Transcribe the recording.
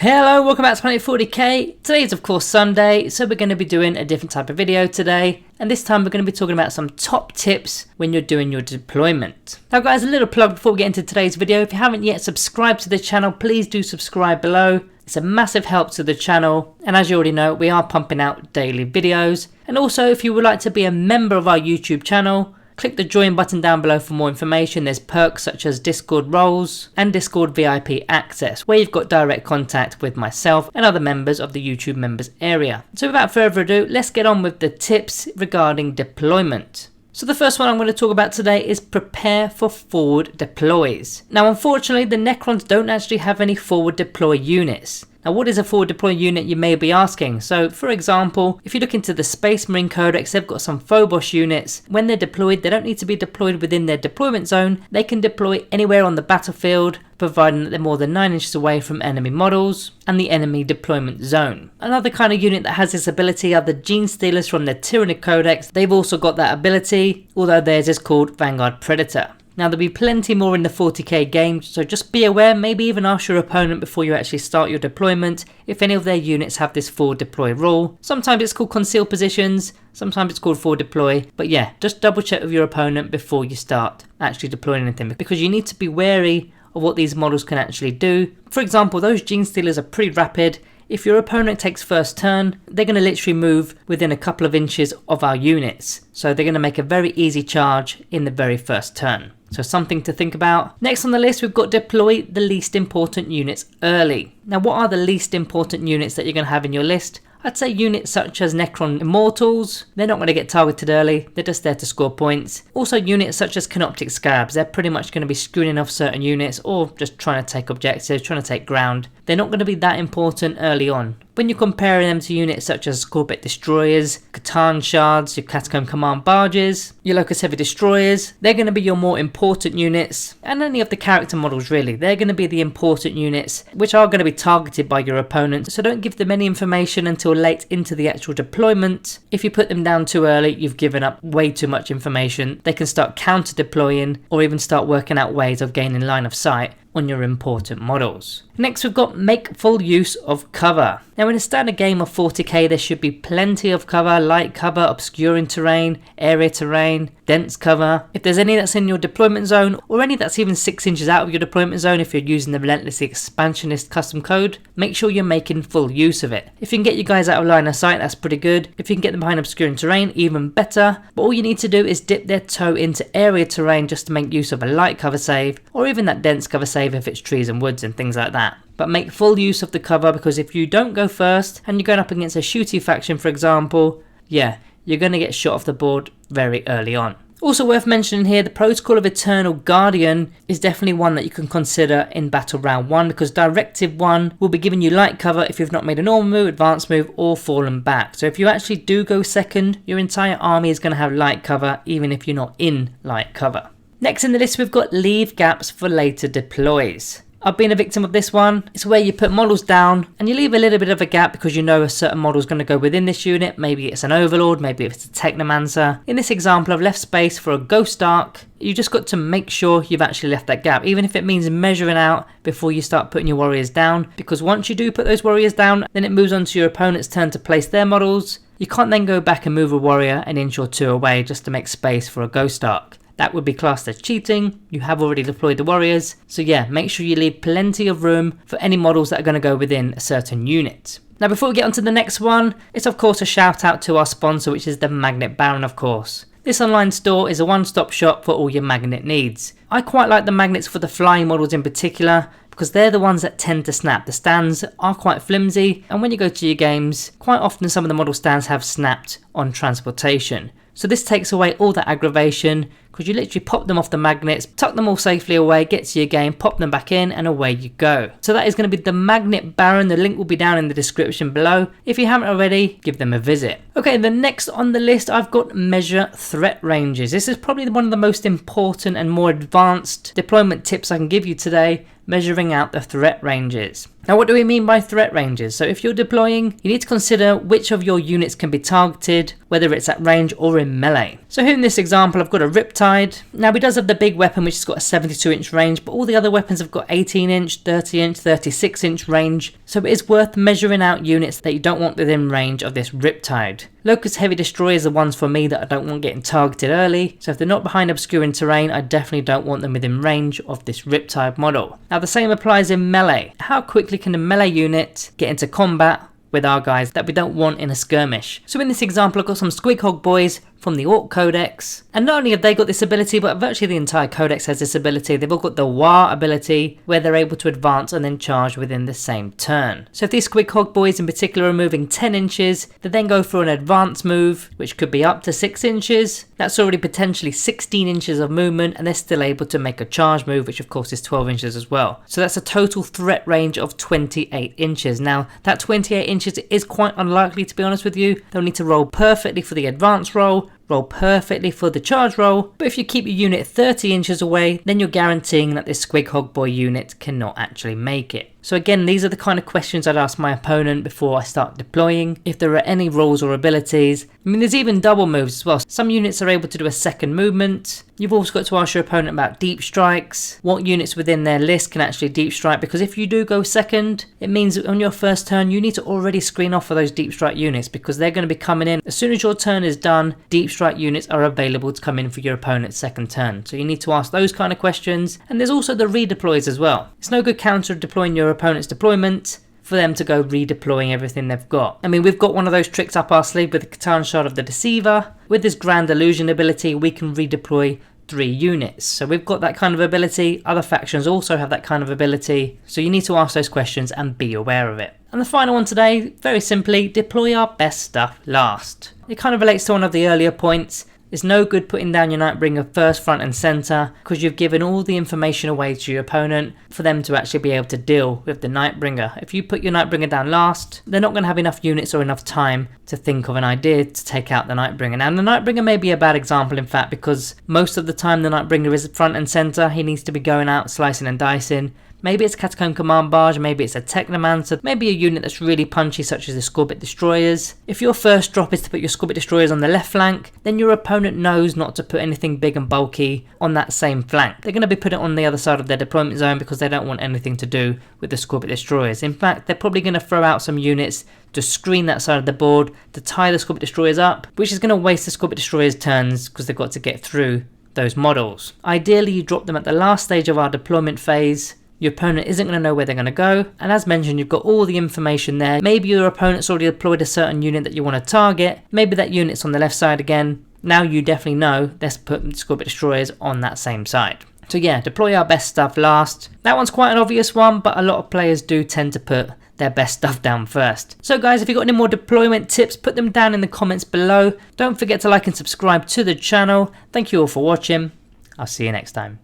Hello, welcome back to Warhammer 40k. Today is of course Sunday, so we're going to be doing a different type of video today. And this time we're going to be talking about some top tips when you're doing your deployment. Now guys, a little plug before we get into today's video. If you haven't yet subscribed to the channel, please do subscribe below. It's a massive help to the channel. And as you already know, we are pumping out daily videos. And also, if you would like to be a member of our YouTube channel, click the join button down below for more information. There's perks such as Discord roles and Discord VIP access, where you've got direct contact with myself and other members of the YouTube members area. So without further ado, let's get on with the tips regarding deployment. So the first one I'm going to talk about today is prepare for forward deploys. Now unfortunately, the Necrons don't actually have any forward deploy units. Now what is a forward deploy unit, you may be asking? So for example, if you look into the Space Marine Codex, they've got some Phobos units. When they're deployed, they don't need to be deployed within their deployment zone. They can deploy anywhere on the battlefield, providing that they're more than 9 inches away from enemy models and the enemy deployment zone. Another kind of unit that has this ability are the Gene Stealers from the Tyranid Codex. They've also got that ability, although theirs is called Vanguard Predator. Now there'll be plenty more in the 40k game, so just be aware, maybe even ask your opponent before you actually start your deployment if any of their units have this forward deploy rule. Sometimes it's called concealed positions, sometimes it's called forward deploy, but yeah, just double check with your opponent before you start actually deploying anything, because you need to be wary of what these models can actually do. For example, those Gene Stealers are pretty rapid. If your opponent takes first turn, they're going to literally move within a couple of inches of our units, so they're going to make a very easy charge in the very first turn. So something to think about. Next on the list, we've got deploy the least important units early. Now what are the least important units that you're going to have in your list? I'd say units such as Necron Immortals. They're not going to get targeted early, they're just there to score points. Also units such as Canoptic Scabs, they're pretty much going to be screening off certain units or just trying to take objectives, trying to take ground. They're not going to be that important early on. When you're comparing them to units such as Corvette Destroyers, Catan Shards, your Catacomb Command Barges, your Locust Heavy Destroyers, they're going to be your more important units, and any of the character models really, they're going to be the important units which are going to be targeted by your opponent, so don't give them any information until late into the actual deployment. If you put them down too early, you've given up way too much information. They can start counter deploying or even start working out ways of gaining line of sight on your important models. Next we've got make full use of cover. Now in a standard game of 40k there should be plenty of cover, light cover, obscuring terrain, area terrain, dense cover. If there's any that's in your deployment zone or any that's even 6 inches out of your deployment zone if you're using the Relentlessly Expansionist custom code, make sure you're making full use of it. If you can get you guys out of line of sight, that's pretty good. If you can get them behind obscuring terrain, even better. But all you need to do is dip their toe into area terrain just to make use of a light cover save or even that dense cover save if it's trees and woods and things like that. But make full use of the cover, because if you don't go first and you're going up against a shooty faction for example, yeah, you're going to get shot off the board very early on. Also worth mentioning here, the protocol of Eternal Guardian is definitely one that you can consider in Battle Round 1, because Directive 1 will be giving you light cover if you've not made a normal move, advanced move or fallen back. So if you actually do go second, your entire army is going to have light cover even if you're not in light cover. Next in the list we've got leave gaps for later deploys. I've been a victim of this one. It's where you put models down and you leave a little bit of a gap because you know a certain model is going to go within this unit. Maybe it's an Overlord, maybe it's a Technomancer. In this example, I've left space for a Ghost Ark. You just got to make sure you've actually left that gap, even if it means measuring out before you start putting your warriors down, because once you do put those warriors down, then it moves on to your opponent's turn to place their models. You can't then go back and move a warrior an inch or two away just to make space for a Ghost Ark. That would be classed as cheating. You have already deployed the warriors. So yeah, make sure you leave plenty of room for any models that are going to go within a certain unit. Now before we get on to the next one, it's of course a shout out to our sponsor, which is the Magnet Baron of course. This online store is a one-stop shop for all your magnet needs. I quite like the magnets for the flying models in particular, because they're the ones that tend to snap. The stands are quite flimsy, and when you go to your games, quite often some of the model stands have snapped on transportation. So this takes away all that aggravation, because you literally pop them off the magnets, tuck them all safely away, get to your game, pop them back in, and away you go. So that is going to be the Magnet Baron. The link will be down in the description below. If you haven't already, give them a visit. Okay, the next on the list, I've got measure threat ranges. This is probably one of the most important and more advanced deployment tips I can give you today, measuring out the threat ranges. Now what do we mean by threat ranges? So if you're deploying, you need to consider which of your units can be targeted, whether it's at range or in melee. So here in this example, I've got a Riptide Riptide. Now he does have the big weapon which has got a 72-inch range, but all the other weapons have got 18-inch, 30-inch, 36-inch range, so it is worth measuring out units that you don't want within range of this Riptide. Locust Heavy Destroyers are the ones for me that I don't want getting targeted early, so if they're not behind obscuring terrain, I definitely don't want them within range of this Riptide model. Now the same applies in melee. How quickly can a melee unit get into combat with our guys that we don't want in a skirmish? So in this example, I've got some Squighog boys from the Orc Codex, and not only have they got this ability, but virtually the entire codex has this ability. They've all got the War ability where they're able to advance and then charge within the same turn. So if these Squighog boys in particular are moving 10 inches, they then go for an advance move which could be up to 6 inches. That's already potentially 16 inches of movement, and they're still able to make a charge move, which of course is 12 inches as well. So that's a total threat range of 28 inches. Now that 28 inches is quite unlikely, to be honest with you. They'll need to roll perfectly for the advance roll perfectly for the charge roll, but if you keep your unit 30 inches away, then you're guaranteeing that this Squighog boy unit cannot actually make it. So again, these are the kind of questions I'd ask my opponent before I start deploying. If there are any rules or abilities. I mean, there's even double moves as well. Some units are able to do a second movement. You've also got to ask your opponent about deep strikes. What units within their list can actually deep strike? Because if you do go second, it means that on your first turn, you need to already screen off for those deep strike units, because they're going to be coming in. As soon as your turn is done, deep strike units are available to come in for your opponent's second turn. So you need to ask those kind of questions. And there's also the redeploys as well. It's no good counter deploying your opponent's deployment for them to go redeploying everything they've got. I mean, we've got one of those tricks up our sleeve with the Catan Shard of the Deceiver. With this Grand Illusion ability, we can redeploy 3 units. So we've got that kind of ability. Other factions also have that kind of ability. So you need to ask those questions and be aware of it. And the final one today, very simply, deploy our best stuff last. It kind of relates to one of the earlier points. It's no good putting down your Nightbringer first, front and centre, because you've given all the information away to your opponent for them to actually be able to deal with the Nightbringer. If you put your Nightbringer down last, they're not going to have enough units or enough time to think of an idea to take out the Nightbringer. Now the Nightbringer may be a bad example, in fact, because most of the time the Nightbringer is front and centre. He needs to be going out, slicing and dicing. Maybe it's a Catacomb Command Barge, maybe it's a Technomancer, maybe a unit that's really punchy such as the Scorbit Destroyers. If your first drop is to put your Scorbit Destroyers on the left flank, then your opponent knows not to put anything big and bulky on that same flank. They're going to be putting it on the other side of their deployment zone because they don't want anything to do with the Scorbit Destroyers. In fact, they're probably going to throw out some units to screen that side of the board, to tie the Scorbit Destroyers up, which is going to waste the Scorbit Destroyers' turns because they've got to get through those models. Ideally, you drop them at the last stage of our deployment phase. Your opponent isn't going to know where they're going to go, and as mentioned, you've got all the information there. Maybe your opponent's already deployed a certain unit that you want to target. Maybe that unit's on the left side again. Now you definitely know, let's put Scorbit Destroyers on that same side. So yeah, deploy our best stuff last. That one's quite an obvious one, but a lot of players do tend to put their best stuff down first. So guys, if you've got any more deployment tips, put them down in the comments below. Don't forget to like and subscribe to the channel. Thank you all for watching. I'll see you next time.